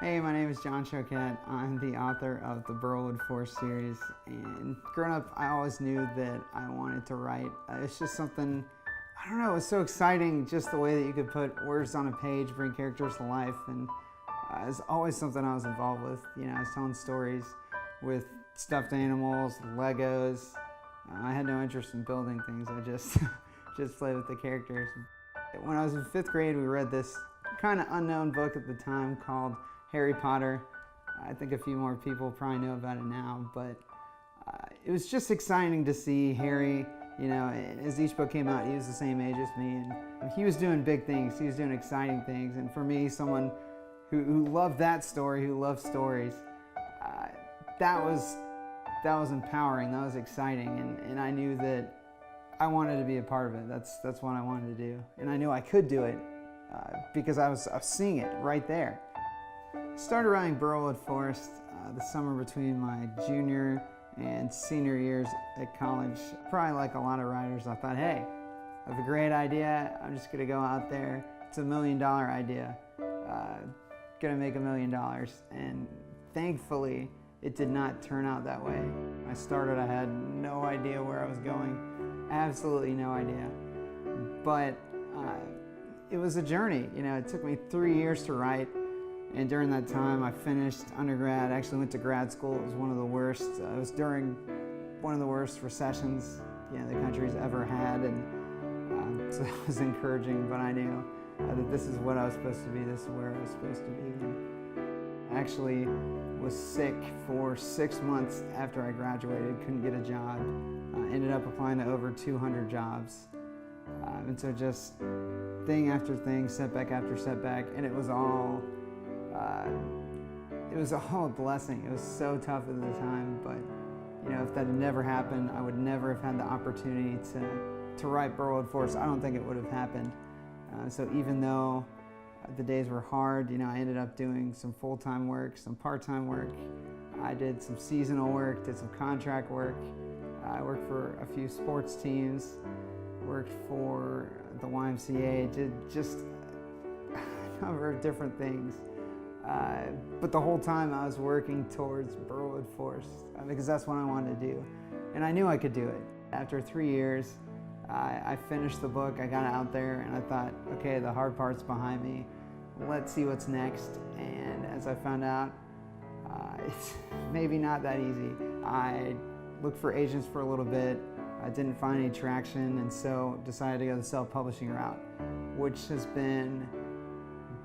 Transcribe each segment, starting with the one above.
Hey, my name is John Choquette. I'm the author of the Burlwood Forest series, and growing up I always knew that I wanted to write. It's just something, I don't know, it was so exciting just the way that you could put words on a page, bring characters to life, and it's always something I was involved with. You know, I was telling stories with stuffed animals, Legos. I had no interest in building things, I just played with the characters. When I was in 5th grade, we read this kind of unknown book at the time called Harry Potter. I think a few more people probably know about it now, but it was just exciting to see Harry. You know, as each book came out, he was the same age as me, and he was doing big things, he was doing exciting things, and for me, someone who loved that story, who loved stories, that was empowering, that was exciting, and I knew that I wanted to be a part of it. That's what I wanted to do, and I knew I could do it because I was seeing it right there. Started writing Burlwood Forest the summer between my junior and senior years at college. Probably like a lot of writers, I thought, hey, I have a great idea, I'm just gonna go out there. It's $1 million idea, gonna make $1 million. And thankfully, it did not turn out that way. When I started, I had no idea where I was going, absolutely no idea. But it was a journey. You know, it took me 3 years to write. And during that time, I finished undergrad, actually went to grad school. It was one of the worst. It was during one of the worst recessions, you know, the country's ever had, and so that was encouraging, but I knew that this is what I was supposed to be, this is where I was supposed to be. And I actually was sick for 6 months after I graduated, couldn't get a job. Ended up applying to over 200 jobs. And so just thing after thing, setback after setback, and it was all a blessing. It was so tough at the time, but you know, if that had never happened, I would never have had the opportunity to write Burlwood Forest. I don't think it would have happened. So even though the days were hard, you know, I ended up doing some full-time work, some part-time work. I did some seasonal work, did some contract work. I worked for a few sports teams, worked for the YMCA, did just a number of different things. But the whole time I was working towards Burlwood Forest because that's what I wanted to do. And I knew I could do it. After 3 years, I finished the book, I got it out there, and I thought, okay, the hard part's behind me. Let's see what's next. And as I found out, it's maybe not that easy. I looked for agents for a little bit. I didn't find any traction, and so decided to go the self-publishing route, which has been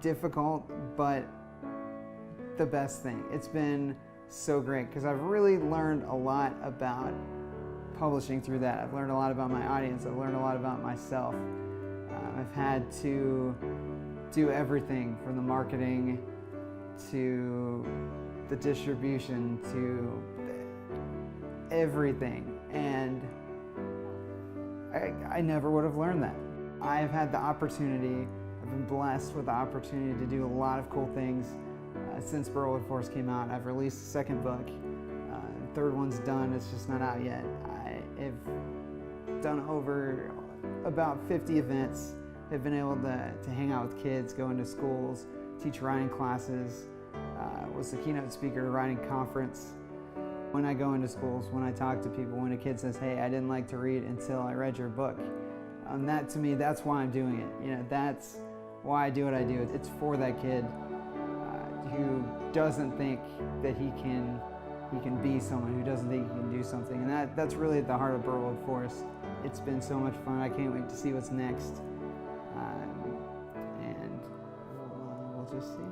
difficult, but the best thing. It's been so great because I've really learned a lot about publishing through that. I've learned a lot about my audience. I've learned a lot about myself. I've had to do everything from the marketing to the distribution to everything, and I never would have learned that. I've had the opportunity, I've been blessed with the opportunity to do a lot of cool things. Since Burlwood Forest came out, I've released a 2nd book. Third one's done, it's just not out yet. I have done over about 50 events, have been able to hang out with kids, go into schools, teach writing classes, was the keynote speaker at a writing conference. When I go into schools, when I talk to people, when a kid says, hey, I didn't like to read until I read your book, that to me, that's why I'm doing it. You know, that's why I do what I do. It's for that kid who doesn't think that he can be someone, who doesn't think he can do something. And that's really at the heart of Burlwood Forest. It's been so much fun. I can't wait to see what's next. And we'll just see.